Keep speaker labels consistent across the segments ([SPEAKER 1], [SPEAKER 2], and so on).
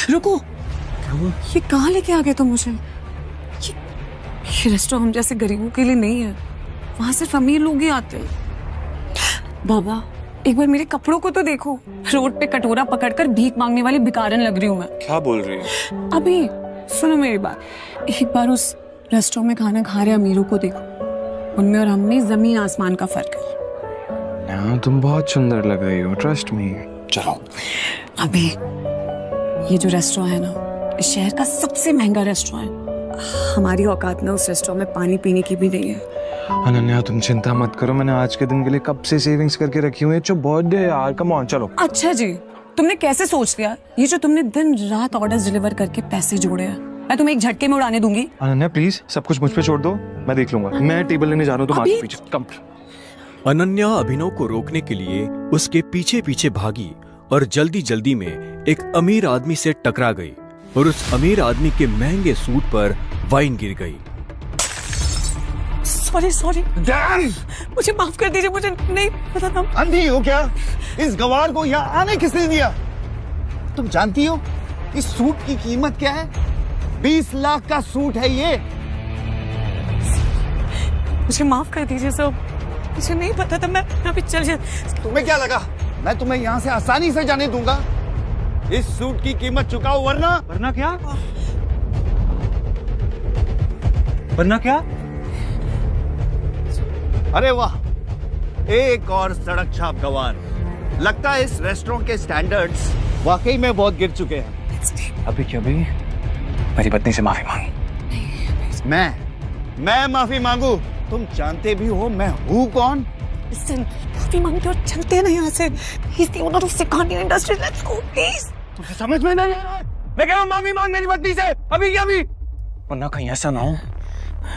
[SPEAKER 1] रुको, ये कहाँ लेके आ गए तुम मुझे? ये रेस्टोरेंट हम जैसे गरीबों के लिए नहीं है, वहां सिर्फ अमीर लोग ही आते हैं। बाबा, एक बार मेरे कपड़ों को तो देखो, रोड पे कटोरा पकड़कर भीख मांगने वाली भिखारन लग रही हूँ मैं।
[SPEAKER 2] क्या बोल रही है?
[SPEAKER 1] अभी सुनो मेरी बात, एक बार उस रेस्टोरेंट में खाना खा रहे अमीरों को देखो, उनमें और हम में जमीन आसमान का फर्क है।
[SPEAKER 2] हाँ, तुम बहुत सुंदर लग रही हो, ट्रस्ट मी। चलो।
[SPEAKER 1] अभी ये जो रेस्टोरेंट है ना, इस शहर का सबसे महंगा रेस्टोरेंट है। हमारी औकात ना उस रेस्टोरेंट में पानी पीने की भी नहीं है।
[SPEAKER 2] अनन्या, तुम चिंता मत करो, मैंने आज के दिन के लिए कब से सेविंग्स करके रखी हुई है। जो बर्थडे है यार, कम ऑन, चलो।
[SPEAKER 1] अच्छा जी, तुमने कैसे सोच लिया? ये जो तुमने दिन रात ऑर्डर्स डिलीवर करके पैसे जोड़े हैं, मैं तुम्हें एक झटके में उड़ाने दूंगी।
[SPEAKER 2] अनन्या प्लीज, सब कुछ मुझ पे छोड़ दो, मैं देख लूंगा। मैं टेबल लेने जा रहा हूँ, तुम आगे पीछे कम।
[SPEAKER 3] अनन्या अभिनव को रोकने के लिए उसके पीछे पीछे भागी और जल्दी जल्दी में एक अमीर आदमी से टकरा गई और उस अमीर आदमी के महंगे सूट पर वाइन गिर गई।
[SPEAKER 1] सॉरी, मुझे माफ कर दीजिए, मुझे नहीं पता था।
[SPEAKER 4] अंधी हो क्या? इस गवार को यहाँ आने किसने दिया? तुम जानती हो इस सूट की कीमत क्या है? 20 लाख का सूट है ये।
[SPEAKER 1] मुझे माफ कर दीजिए सर, मुझे नहीं पता था। मैं अभी चल जाता।
[SPEAKER 4] तुम्हें क्या लगा मैं तुम्हें यहाँ से आसानी से जाने दूंगा? इस सूट की कीमत चुकाओ, वरना
[SPEAKER 2] क्या? वरना क्या?
[SPEAKER 4] अरे वाह, एक और सड़क छाप गवार। लगता है इस रेस्टोरेंट के स्टैंडर्ड्स वाकई में बहुत गिर चुके हैं।
[SPEAKER 2] अभी क्या भाई, मेरी पत्नी से माफी मांग।
[SPEAKER 4] मैं माफी मांगू? तुम जानते भी हो मैं हूँ कौन?
[SPEAKER 1] माफी मांगते और चलते हैं ना यहाँ से। He's the owner of Sikandi Industries. Let's go, please.
[SPEAKER 4] तुझे समझ में नहीं आ रहा? मैं कह रहा हूँ माफी मांग मेरी पत्नी से, अभी क्या भी।
[SPEAKER 2] वरना कहीं ऐसा ना हो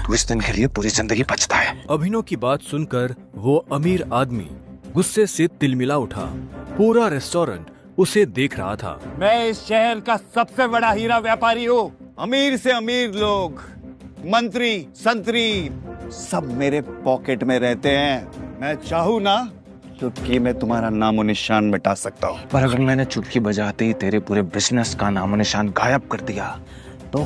[SPEAKER 2] तू इस दिन के लिए पूरी जिंदगी बचता है।
[SPEAKER 3] अभिनव की बात सुनकर वो अमीर आदमी गुस्से से तिलमिला उठा। पूरा रेस्टोरेंट उसे देख रहा था।
[SPEAKER 4] मैं इस शहर का सबसे बड़ा हीरा व्यापारी हूँ। अमीर से अमीर लोग, मंत्री, संतरी, सब मेरे पॉकेट में रहते हैं। मैं चाहूँ ना, चुटकी में तुम्हारा नामो निशान मिटा सकता हूँ।
[SPEAKER 2] पर अगर मैंने चुटकी बजाते ही तेरे पूरे बिजनेस का नामो निशान गायब कर दिया तो?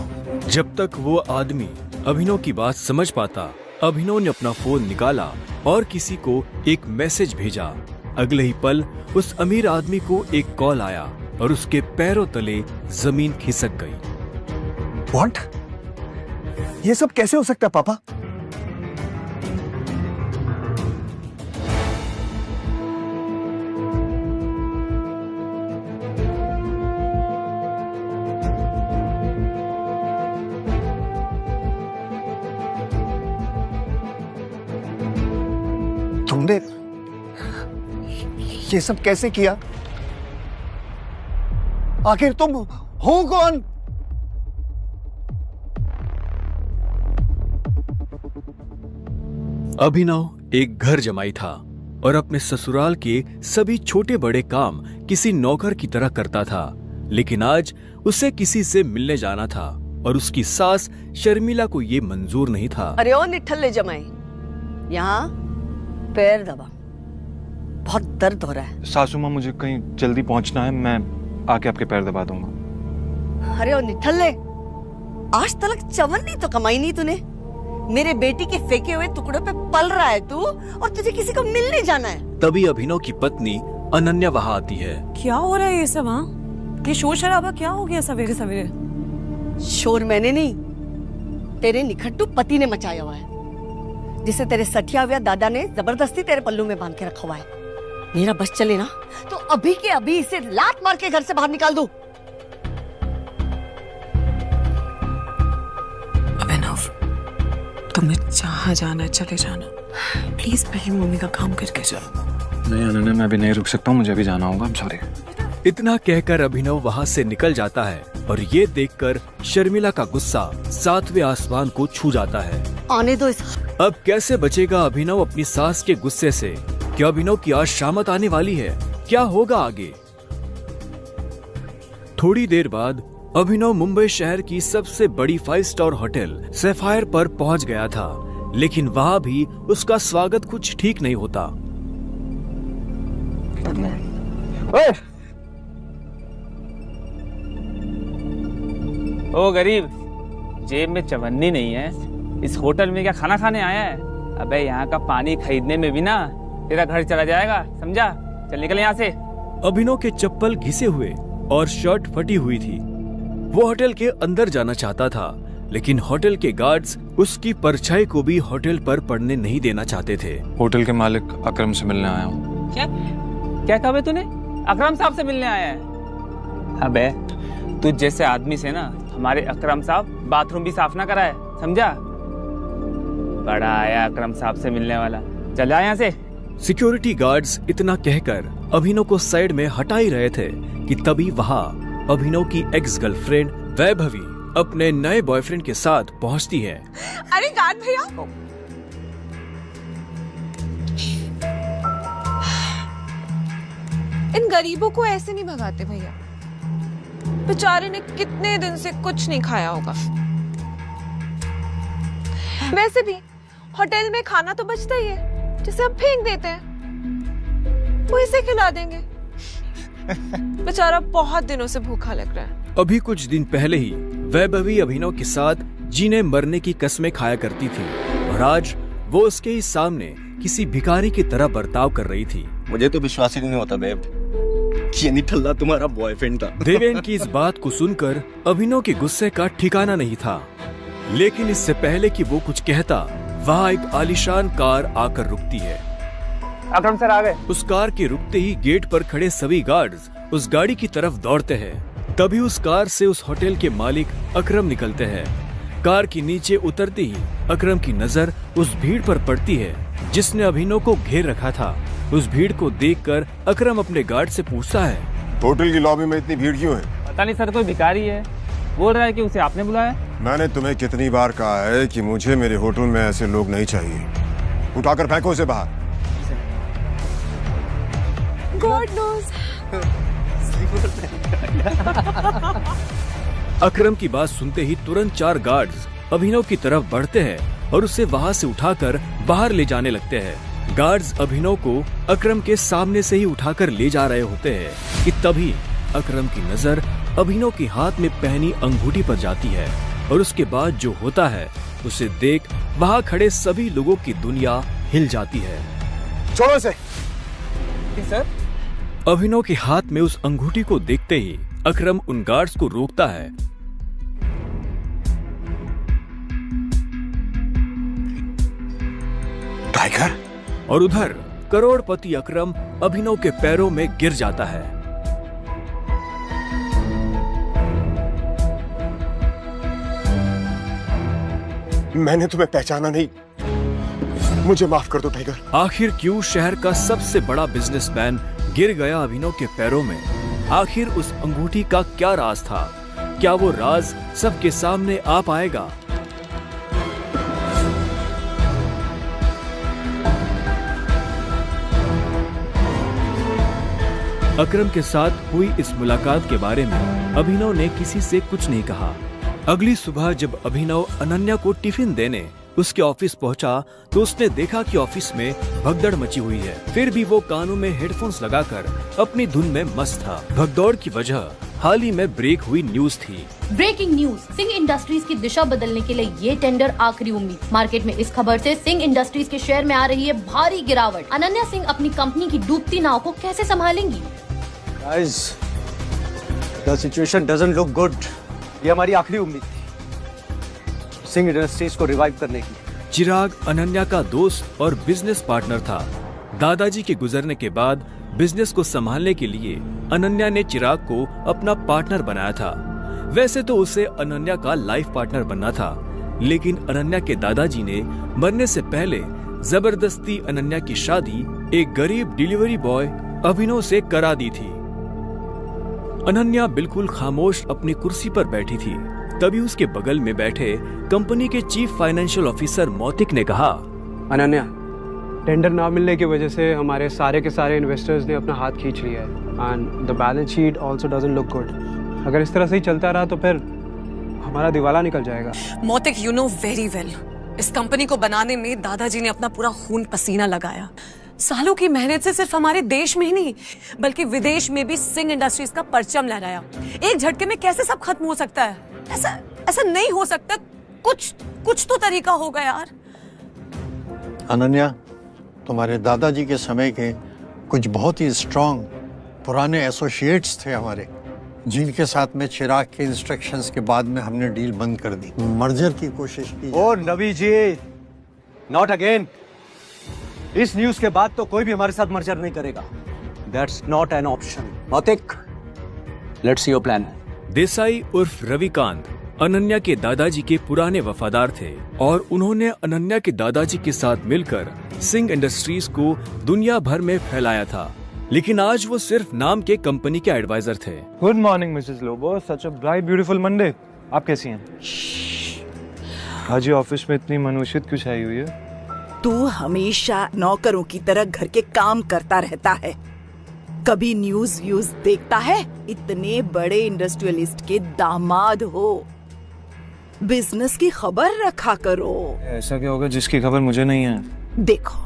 [SPEAKER 3] जब तक वो आदमी अभिनव की बात समझ पाता, अभिनव ने अपना फोन निकाला और किसी को एक मैसेज भेजा। अगले ही पल उस अमीर आदमी को एक कॉल आया और उसके पैरों तले जमीन खिसक गई।
[SPEAKER 4] व्हाट? ये सब कैसे हो सकता है पापा? तुमने ये सब कैसे किया? आखिर तुम हो कौन?
[SPEAKER 3] अभिनव एक घर जमाई था और अपने ससुराल के सभी छोटे बड़े काम किसी नौकर की तरह करता था। लेकिन आज उसे किसी से मिलने जाना था और उसकी सास शर्मिला को ये मंजूर नहीं था।
[SPEAKER 5] अरे ओ निठल्ले जमाई, यहाँ पैर दबा, बहुत दर्द हो रहा है।
[SPEAKER 2] सासू माँ, मुझे कहीं जल्दी पहुंचना है, मैं आके आपके पैर दबा दूंगा।
[SPEAKER 5] अरे ओ निठल्ले, आज तक चवन्नी तो कमाई नहीं तूने। मेरे बेटी के फेंके हुए टुकड़ों पे पल रहा है तू, और तुझे किसी को मिलने जाना है।
[SPEAKER 3] तभी अभिनव की पत्नी अनन्या वहाँ आती है।
[SPEAKER 1] क्या हो रहा है ये सब? हाँ, ये शोर शराबा क्या हो गया सवेरे सवेरे?
[SPEAKER 5] शोर मैंने नहीं, तेरे निखट्टू पति ने मचाया हुआ है, जिसे तेरे सठिया हुआ दादा ने जबरदस्ती तेरे पल्लू में बांध के रखा हुआ है। मेरा बस चले ना तो अभी के अभी इसे लात मार के घर से बाहर निकाल दो।
[SPEAKER 1] अभिनव, तुम्हें जहाँ जाना है चले जाना, प्लीज पहले मम्मी का काम करके जाओ।
[SPEAKER 2] नहीं अनन्या, मैं अभी नहीं रुक सकता हूँ, मुझे अभी जाना होगा। सॉरी।
[SPEAKER 3] इतना कहकर अभिनव वहाँ से निकल जाता है और ये देखकर शर्मिला का गुस्सा 7वें आसमान को छू जाता है।
[SPEAKER 5] आने दो इस।
[SPEAKER 3] अब कैसे बचेगा अभिनव अपनी सास के गुस्से से? क्या अभिनव की आज शामत आने वाली है? क्या होगा आगे? थोड़ी देर बाद अभिनव मुंबई शहर की सबसे बड़ी 5 स्टार होटल सैफायर पर पहुंच गया था, लेकिन वहां भी उसका स्वागत कुछ ठीक नहीं होता।
[SPEAKER 6] ओ गरीब, जेब में चवन्नी नहीं है, इस होटल में क्या खाना खाने आया है? अबे यहाँ का पानी खरीदने में भी ना तेरा घर चला जाएगा, समझा? चल निकल यहाँ से।
[SPEAKER 3] अभिनव के चप्पल घिसे हुए और शर्ट फटी हुई थी। वो होटल के अंदर जाना चाहता था, लेकिन होटल के गार्ड्स उसकी परछाई को भी होटल पर पड़ने नहीं देना चाहते थे।
[SPEAKER 2] होटल के मालिक अकरम से मिलने आया हूँ।
[SPEAKER 6] क्या कहा बे तूने? अकरम साहब से मिलने आया है? अबे तू जैसे आदमी से ना हमारे अकरम साहब बाथरूम भी साफ ना कराए, समझा? बड़ा आया अकरम साहब से मिलने वाला, चल जा यहाँ से।
[SPEAKER 3] सिक्योरिटी गार्ड्स इतना कहकर अभिनव को साइड में हटा ही रहे थे कि तभी वहाँ अभिनव की एक्स गर्लफ्रेंड वैभवी अपने नए बॉयफ्रेंड के साथ पहुँचती है।
[SPEAKER 1] अरे गार्ड भैया, इन गरीबों को ऐसे नहीं भगाते भैया। बेचारे ने कितने दिन से कुछ नहीं खाया होगा। वैसे भी होटल में खाना तो बचता ही है, जिसे हम फेंक देते हैं, वो इसे खिला देंगे। बेचारा बहुत दिनों से भूखा लग रहा है।
[SPEAKER 3] अभी कुछ दिन पहले ही वैभवी अभिनव के साथ जीने मरने की कस्में खाया करती थी और आज वो उसके ही सामने किसी भिखारी की तरह बर्ताव कर रही थी।
[SPEAKER 7] मुझे तो विश्वास ही नहीं होता बेब, ये निठल्ला तुम्हारा बॉयफ्रेंड था।
[SPEAKER 3] देवेन की इस बात को सुनकर अभिनव के गुस्से का ठिकाना नहीं था, लेकिन इससे पहले कि वो कुछ कहता, वहाँ एक आलीशान कार आकर रुकती है।
[SPEAKER 6] अकरम सर आ गए।
[SPEAKER 3] उस कार के रुकते ही गेट पर खड़े सभी गार्ड्स उस गाड़ी की तरफ दौड़ते हैं। तभी उस कार से उस होटल के मालिक अकरम निकलते हैं। कार के नीचे उतरते ही अकरम की नजर उस भीड़ पर पड़ती है जिसने अभिनव को घेर रखा था। उस भीड़ को देखकर अकरम अपने गार्ड से पूछता है,
[SPEAKER 8] होटल की लॉबी में इतनी भीड़ क्यों है?
[SPEAKER 6] पता नहीं सर, कोई भिखारी है, बोल रहा है कि उसे आपने बुलाया।
[SPEAKER 8] मैंने तुम्हें कितनी बार कहा है कि मुझे मेरे होटल में ऐसे लोग नहीं चाहिए। उठाकर फेंको उसे बाहर।
[SPEAKER 1] God knows.
[SPEAKER 3] अकरम की बात सुनते ही तुरंत 4 गार्ड्स अभिनव की तरफ बढ़ते हैं और उसे वहां से उठाकर बाहर ले जाने लगते हैं। गार्ड्स अभिनव को अकरम के सामने से ही उठाकर ले जा रहे होते हैं कि तभी अकरम की नजर अभिनव के हाथ में पहनी अंगूठी पर जाती है और उसके बाद जो होता है उसे देख वहां खड़े सभी लोगों की दुनिया हिल जाती है।
[SPEAKER 8] छोड़ो इसे।
[SPEAKER 6] सर,
[SPEAKER 3] अभिनव के हाथ में उस अंगूठी को देखते ही अकरम उन गार्ड्स को रोकता है।
[SPEAKER 8] टाइगर।
[SPEAKER 3] और उधर करोड़पति अकरम अभिनव के पैरों में गिर जाता है।
[SPEAKER 8] मैंने तुम्हें पहचाना नहीं, मुझे माफ कर दो टाइगर।
[SPEAKER 3] आखिर क्यों शहर का सबसे बड़ा बिजनेसमैन गिर गया अभिनव के पैरों में? आखिर उस अंगूठी का क्या राज था? क्या वो राज सबके सामने आ पाएगा? अकरम के साथ हुई इस मुलाकात के बारे में अभिनव ने किसी से कुछ नहीं कहा। अगली सुबह जब अभिनव अनन्या को टिफिन देने उसके ऑफिस पहुंचा तो उसने देखा कि ऑफिस में भगदड़ मची हुई है। फिर भी वो कानों में हेडफोन्स लगाकर अपनी धुन में मस्त था। भगदौड़ की वजह हाल ही में ब्रेक हुई न्यूज थी।
[SPEAKER 9] ब्रेकिंग न्यूज, सिंह इंडस्ट्रीज की दिशा बदलने के लिए ये टेंडर आखिरी उम्मीद। मार्केट में इस खबर से सिंह इंडस्ट्रीज के शेयर में आ रही है भारी गिरावट। अनन्या सिंह अपनी कंपनी की डूबती नाव को कैसे संभालेंगी?
[SPEAKER 7] Guys, the situation doesn't look good. ये हमारी आखिरी उम्मीद थी सिंह इंडस्ट्रीज को रिवाइव करने की।
[SPEAKER 3] चिराग अनन्या का दोस्त और बिजनेस पार्टनर था। दादाजी के गुजरने के बाद बिजनेस को संभालने के लिए अनन्या ने चिराग को अपना पार्टनर बनाया था। वैसे तो उसे अनन्या का लाइफ पार्टनर बनना था, लेकिन अनन्या के दादाजी ने मरने से पहले जबरदस्ती अनन्या की शादी एक गरीब डिलीवरी बॉय अभिनव से करा दी थी। अनन्या बिल्कुल खामोश अपनी कुर्सी पर बैठी थी। तभी उसके बगल में बैठे कंपनी के चीफ फाइनेंशियल ऑफिसर मौतिक ने कहा,
[SPEAKER 10] अनन्या, टेंडर ना मिलने की वजह से हमारे सारे के सारे इन्वेस्टर्स ने अपना हाथ खींच लिया है and the balance sheet also doesn't look good. अगर इस तरह से ही चलता रहा तो फिर हमारा दिवाला निकल जाएगा।
[SPEAKER 1] मोतिक, यू नो वेरी वेल, इस कंपनी को बनाने में दादाजी ने अपना पूरा खून पसीना लगाया। सालों की मेहनत से सिर्फ हमारे देश में ही नहीं बल्कि विदेश में भी सिंह इंडस्ट्रीज का परचम लहराया। एक झटके में कैसे सब खत्म हो सकता है? ऐसा ऐसा नहीं हो सकता। कुछ तो तरीका होगा यार।
[SPEAKER 11] अनन्या, तुम्हारे दादाजी के समय के कुछ बहुत ही स्ट्रांग पुराने एसोसिएट्स थे हमारे, जिनके साथ में चिराग के इंस्ट्रक्शंस के बाद में हमने डील बंद कर दी, मर्जर की कोशिश की।
[SPEAKER 7] ओ नबी जी, नॉट अगेन। इस न्यूज के बाद तो कोई भी हमारे साथ मर्जर नहीं करेगा। That's not an option. Mautik, let's see your plan.
[SPEAKER 3] Desai उर्फ रविकांत अनन्या के दादाजी के पुराने वफादार थे और उन्होंने अनन्या के दादाजी के साथ मिलकर सिंह इंडस्ट्रीज को दुनिया भर में फैलाया था, लेकिन आज वो सिर्फ नाम के कंपनी के एडवाइजर थे।
[SPEAKER 2] Good morning Mrs Lobo, such a bright beautiful Monday. आप कैसी हैं? आज ये ऑफिस में इतनी मनुष्यत क्यों छाई हुई है?
[SPEAKER 12] तू हमेशा नौकरों की तरह घर के काम करता रहता है, कभी न्यूज व्यूज देखता है? इतने बड़े इंडस्ट्रियलिस्ट के दामाद हो, बिजनेस की खबर रखा करो।
[SPEAKER 2] ऐसा क्या होगा जिसकी खबर मुझे नहीं है?
[SPEAKER 12] देखो,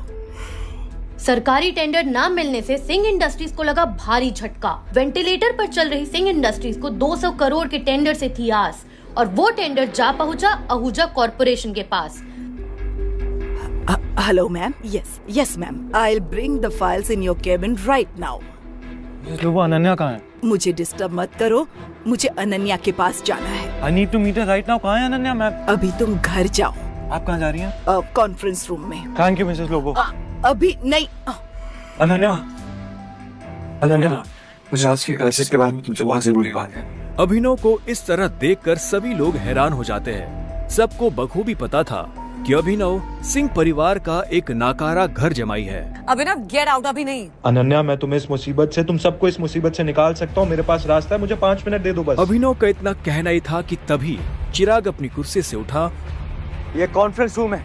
[SPEAKER 9] सरकारी टेंडर न मिलने से सिंह इंडस्ट्रीज को लगा भारी झटका। वेंटिलेटर पर चल रही सिंह इंडस्ट्रीज को 200 करोड़ के टेंडर से थी आस, और वो टेंडर जा पहुंचा आहूजा कॉर्पोरेशन के पास।
[SPEAKER 12] Hello ma'am. Yes ma'am, I will bring the files in your cabin right now.
[SPEAKER 2] Lobo, Ananya कहाँ है?
[SPEAKER 12] मुझे डिस्टर्ब मत करो, मुझे अनन्या के पास जाना है।
[SPEAKER 2] I need to meet her right now। कहाँ है अनन्या मैम?
[SPEAKER 12] अभी तुम घर जाओ।
[SPEAKER 2] आप कहाँ जा रही हैं?
[SPEAKER 12] कॉन्फ्रेंस रूम में।
[SPEAKER 2] Thank you Mrs Lobo.
[SPEAKER 12] अभी नहीं।
[SPEAKER 2] अनन्या, मुझे आज की क्राइसिस के बारे में तुमसे बहुत जरूरी बात है।
[SPEAKER 3] अभिनव को इस तरह देखकर सभी लोग हैरान हो जाते हैं। सबको बखूबी पता था कि अभिनव सिंह परिवार का एक नाकारा घर जमाई है।
[SPEAKER 1] अभिनव, गेट आउट। अभी नहीं।
[SPEAKER 2] अनन्या, मैं तुम्हें इस मुसीबत से, तुम सबको इस मुसीबत से निकाल सकता हूँ। मेरे पास रास्ता है, मुझे 5 मिनट दे दो बस।
[SPEAKER 3] अभिनव का इतना कहना ही था कि तभी चिराग अपनी कुर्सी से उठा।
[SPEAKER 7] ये कॉन्फ्रेंस रूम है।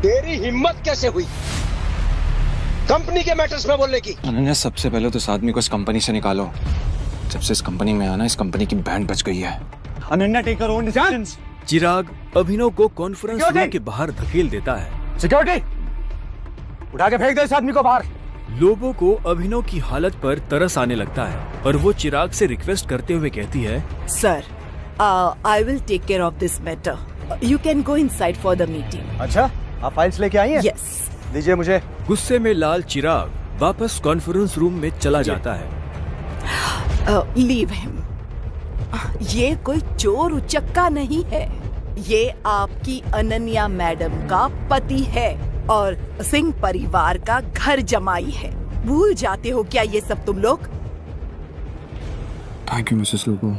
[SPEAKER 13] तेरी हिम्मत कैसे हुई कंपनी के मैटर्स में बोलने की?
[SPEAKER 2] अनन्या, सबसे पहले तो इस आदमी को इस कंपनी से निकालो। जब से इस कंपनी में आना, इस कंपनी की बैंड बज गई है।
[SPEAKER 7] Ananya, take your own decisions.
[SPEAKER 3] Chirag Abhinav को कॉन्फ्रेंस रूम के बाहर धकेल देता है।
[SPEAKER 7] सिक्योरिटी, उठा के फेंक दो इस आदमी को बाहर।
[SPEAKER 3] लोगों को अभिनव की हालत पर तरस आने लगता है और वो चिराग से रिक्वेस्ट करते हुए कहती है,
[SPEAKER 12] sir, I will take care of this matter. You can go inside for the meeting.
[SPEAKER 7] अच्छा, आप फाइल्स लेके आई हैं?
[SPEAKER 12] यस।
[SPEAKER 7] दीजिए मुझे।
[SPEAKER 3] गुस्से में लाल चिराग वापस कॉन्फ्रेंस रूम में चला जाता है।
[SPEAKER 12] Leave him. ये कोई चोर उचक्का नहीं है, ये आपकी अनन्या मैडम का पति है और सिंह परिवार का घर जमाई है। भूल जाते हो क्या ये सब तुम लोग?
[SPEAKER 2] Thank you Mrs Lobo.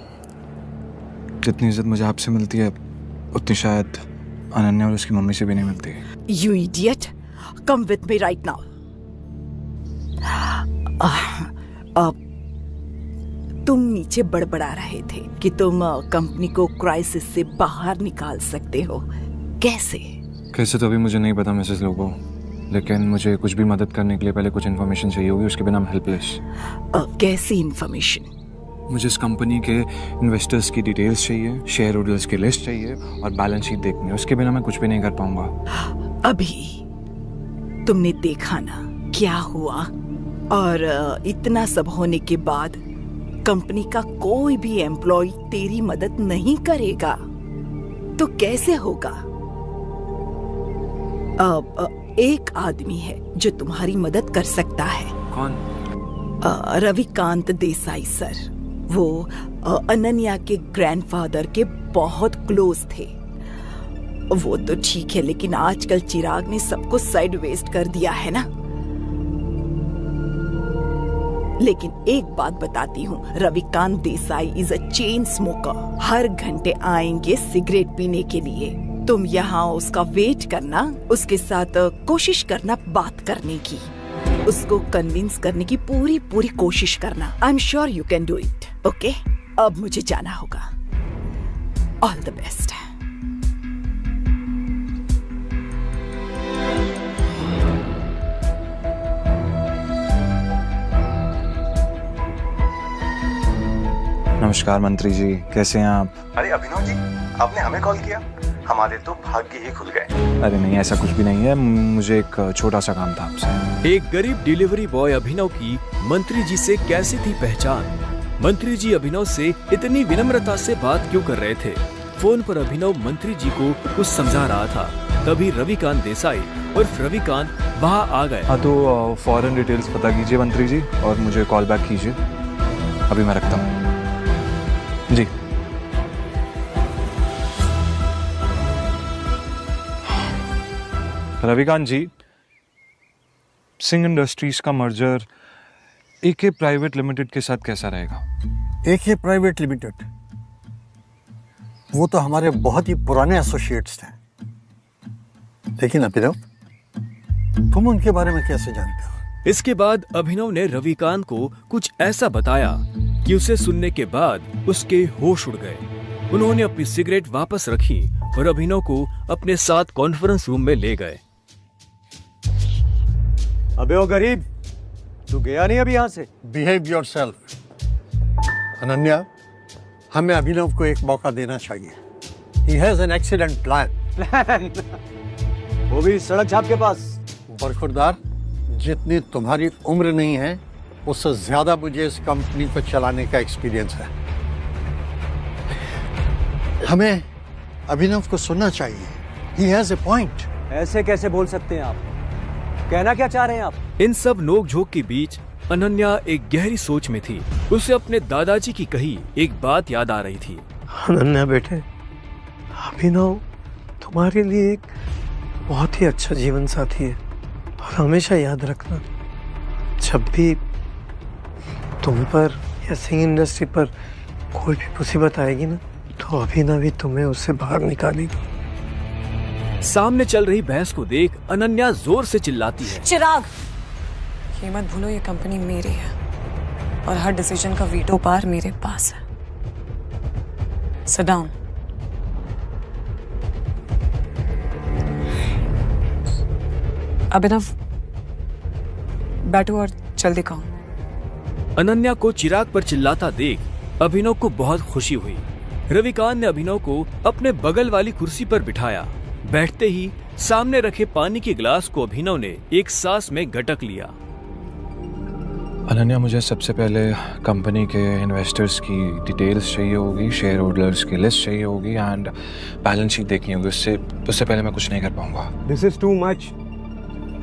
[SPEAKER 2] जितनी इज्जत मुझे आपसे मिलती है, उतनी शायद अनन्या और उसकी मम्मी से भी नहीं मिलती।
[SPEAKER 12] You idiot, come with me right now. तुम नीचे बड़बड़ा रहे थे कि तुम कंपनी को क्राइसिस से बाहर निकाल सकते हो। कैसे
[SPEAKER 2] तो अभी मुझे नहीं पता मिसेस लोबो, लेकिन मुझे कुछ भी मदद करने के लिए पहले कुछ इन्फॉर्मेशन चाहिए होगी, उसके बिना I'm हेल्पलेस।
[SPEAKER 12] कैसी इन्फॉर्मेशन?
[SPEAKER 2] मुझे इस कंपनी के इन्वेस्टर्स की डिटेल्स चाहिए, शेयर होल्डर्स की लिस्ट चाहिए और बैलेंस शीट देखनी है। उसके बिना मैं कुछ भी नहीं कर पाऊंगा।
[SPEAKER 12] अभी तुमने देखा ना क्या हुआ, और इतना सब होने के बाद कंपनी का कोई भी एम्प्लॉय तेरी मदद नहीं करेगा तो कैसे होगा? एक आदमी है जो तुम्हारी मदद कर सकता है।
[SPEAKER 2] कौन?
[SPEAKER 12] रविकांत देसाई सर। वो अनन्या के ग्रैंडफादर के बहुत क्लोज थे। वो तो ठीक है, लेकिन आजकल चिराग ने सबको साइड वेस्ट कर दिया है ना। लेकिन एक बात बताती हूँ, Ravikant Desai is a chain smoker. हर घंटे आएंगे सिगरेट पीने के लिए। तुम यहाँ उसका वेट करना, उसके साथ कोशिश करना बात करने की, उसको कन्विंस करने की पूरी कोशिश करना। I am sure you can do it. Okay, अब मुझे जाना होगा। All the best.
[SPEAKER 2] नमस्कार मंत्री जी, कैसे हैं आप?
[SPEAKER 14] अरे अभिनव जी, आपने हमें कॉल किया? हमारे तो भाग्य ही खुल गए।
[SPEAKER 2] अरे नहीं, ऐसा कुछ भी नहीं है। मुझे एक छोटा सा काम था आपसे।
[SPEAKER 3] एक गरीब डिलीवरी बॉय अभिनव की मंत्री जी से कैसी थी पहचान? मंत्री जी अभिनव से इतनी विनम्रता से बात क्यों कर रहे थे? फोन पर अभिनव मंत्री जी को कुछ समझा रहा था। तभी रविकांत देसाई और रविकांत वहाँ आ गए।
[SPEAKER 2] हाँ तो फॉरेन डिटेल्स पता कीजिए मंत्री जी और मुझे कॉल बैक कीजिए। अभी मैं रखता हूँ जी। रविकांत जी, सिंह इंडस्ट्रीज का मर्जर एके प्राइवेट लिमिटेड के साथ कैसा रहेगा?
[SPEAKER 11] एके प्राइवेट लिमिटेड, वो तो हमारे बहुत ही पुराने एसोसिएट्स थे। लेकिन अभिनव, तुम उनके बारे में कैसे जानते हो?
[SPEAKER 3] इसके बाद अभिनव ने रविकांत को कुछ ऐसा बताया कि उसे सुनने के बाद उसके होश उड़ गए। उन्होंने अपनी सिगरेट वापस रखी और अभिनव को अपने साथ कॉन्फ्रेंस रूम में ले गए।
[SPEAKER 7] अबे ओ गरीब, तू गया नहीं अभी यहाँ से?
[SPEAKER 11] Behave yourself. अनन्या, हमें अभिनव को एक मौका देना चाहिए। He has an excellent plan.
[SPEAKER 7] वो भी सड़क छाप के पास।
[SPEAKER 11] बरखुरदार, जितनी तुम्हारी उम्र नहीं है उससे ज्यादा मुझे इस कंपनी को चलाने का एक्सपीरियंस है। हमें अभिनव को सुनना चाहिए। He has a point.
[SPEAKER 7] ऐसे कैसे बोल सकते हैं आप? कहना क्या चाह रहे हैं आप?
[SPEAKER 3] इन सब नोक-झोंक के बीच अनन्या एक गहरी सोच में थी। उसे अपने दादाजी की कही एक बात याद आ रही थी।
[SPEAKER 15] अनन्या बेटे, अभिनव तुम्हारे लिए एक बहुत ही अच्छा जीवन साथी है और हमेशा याद रखना, जब भी तुम पर या सिंह इंडस्ट्री पर कोई भी मुसीबत आएगी ना, तो अभिनव ही तुम्हें उससे बाहर निकालेगी।
[SPEAKER 3] सामने चल रही बहस को देख अनन्या जोर से चिल्लाती है।
[SPEAKER 1] चिराग, ये मत भूलो ये कंपनी मेरी है और हर डिसीजन का वीटो पावर मेरे पास है। Sit down. अभिनव, बैठो और जल्दी कहो।
[SPEAKER 3] अनन्या को चिराग पर चिल्लाता देख अभिनव को बहुत खुशी हुई। रविकांत ने अभिनव को अपने बगल वाली कुर्सी पर बिठाया। बैठते ही सामने रखे पानी के गिलास को अभिनव ने एक सांस में घटक लिया।
[SPEAKER 2] अनन्या, मुझे सबसे पहले कंपनी के इन्वेस्टर्स की डिटेल्स चाहिए होगी, शेयर होल्डर्स की लिस्ट चाहिए होगी एंड बैलेंस शीट देखनी होगी। उससे पहले मैं कुछ नहीं कर पाऊंगा।
[SPEAKER 10] This is too much.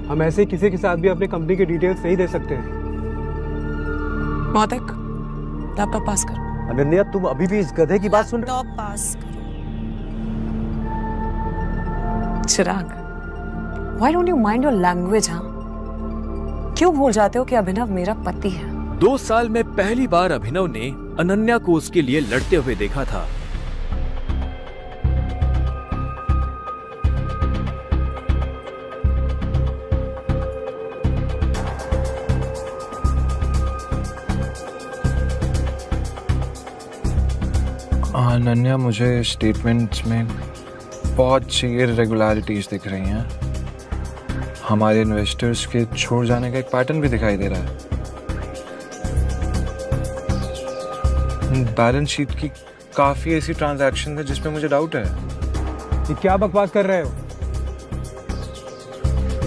[SPEAKER 10] हम ऐसे किसी के साथ भी अपने कंपनी के डिटेल्स नहीं दे सकते हैं।
[SPEAKER 1] मौतिक, लैपटॉप पास करो।
[SPEAKER 7] अनन्या, तुम अभी भी इस गधे की बात सुन रहे हो?
[SPEAKER 1] लैपटॉप पास करो। Chirag, why don't you mind your language? हाँ, क्यों भूल जाते हो कि अभिनव मेरा पति है?
[SPEAKER 3] 2 साल में पहली बार अभिनव ने अनन्या को उसके लिए लड़ते हुए देखा था।
[SPEAKER 2] अनन्या, मुझे स्टेटमेंट्स में बहुत सी इरेगुलरिटीज दिख रही हैं। हमारे इन्वेस्टर्स के छोड़ जाने का एक पैटर्न भी दिखाई दे रहा है। बैलेंस शीट की काफी ऐसी ट्रांजैक्शन है जिसमें मुझे डाउट है।
[SPEAKER 10] ये क्या बकवास कर रहे हो?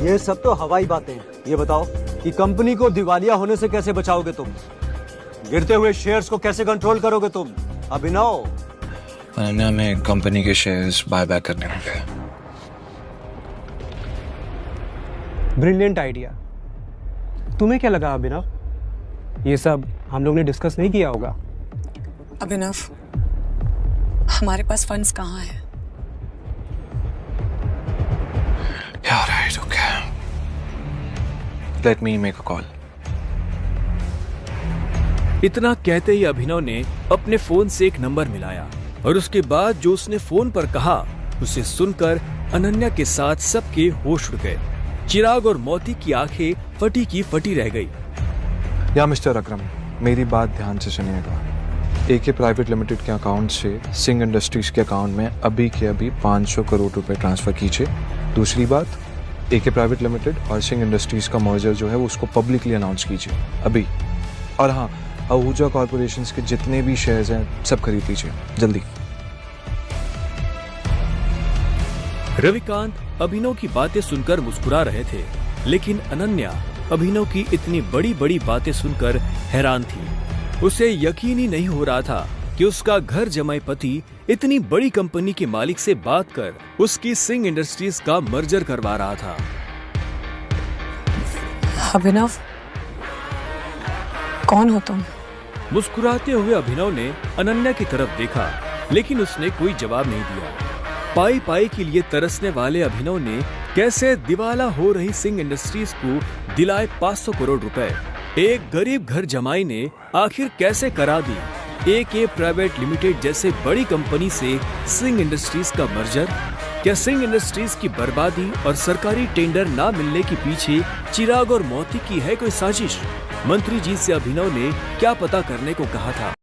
[SPEAKER 7] ये सब तो हवाई बातें हैं। ये बताओ कि कंपनी को दिवालिया होने से कैसे बचाओगे तुम? गिरते हुए शेयर्स को कैसे कंट्रोल करोगे तुम? अभिनव,
[SPEAKER 2] अनन्या, में कंपनी के शेयर्स बाय बैक करने होंगे।
[SPEAKER 10] Brilliant idea. तुम्हें क्या लगा अभिनव? ये सब हम लोग ने डिस्कस नहीं किया होगा।
[SPEAKER 1] अभिनव, हमारे पास फंड्स कहाँ हैं?
[SPEAKER 2] Yeah, right, okay. Let me make a call.
[SPEAKER 3] इतना कहते ही अभिनव ने अपने फोन से एक नंबर मिलाया और उसके बाद जो उसने फोन पर कहा उसे सुनकर अनन्या के साथ सबके होश उड़ गए। चिराग और मोती की आंखें फटी की फटी रह गई।
[SPEAKER 2] या मिस्टर अकरम, मेरी बात ध्यान से सुनिएगा। एके प्राइवेट लिमिटेड के अकाउंट से सिंह इंडस्ट्रीज के अकाउंट में अभी के अभी 500 करोड़ रुपए ट्रांसफर कीजिए। दूसरी बात, एके प्राइवेट लिमिटेड और सिंह इंडस्ट्रीज का मर्जर जो है वो उसको पब्लिकली अनाउंस कीजिए अभी। और हाँ, आहूजा कॉर्पोरेशंस के जितने भी शेयर्स हैं सब खरीद लीजिए जल्दी।
[SPEAKER 3] रविकांत अभिनव की बातें सुनकर मुस्कुरा रहे थे, लेकिन अनन्या अभिनव की इतनी बड़ी बड़ी बातें सुनकर हैरान थी। उसे यकीन ही नहीं हो रहा था कि उसका घर जमाई पति इतनी बड़ी कंपनी के मालिक से बात कर उसकी सिंह इंडस्ट्रीज का मर्जर करवा रहा था।
[SPEAKER 1] अभिनव, कौन हो तुम?
[SPEAKER 3] मुस्कुराते हुए अभिनव ने अनन्या की तरफ देखा, लेकिन उसने कोई जवाब नहीं दिया। पाई पाई के लिए तरसने वाले अभिनव ने कैसे दिवाला हो रही सिंह इंडस्ट्रीज को दिलाए 500 करोड़ रुपए। एक गरीब घर जमाई ने आखिर कैसे करा दी एके प्राइवेट लिमिटेड जैसे बड़ी कंपनी से सिंह इंडस्ट्रीज का मर्जर। क्या सिंह इंडस्ट्रीज की बर्बादी और सरकारी टेंडर ना मिलने के पीछे चिराग और मोती की है कोई साजिश? मंत्री जी से अभिनव ने क्या पता करने को कहा था?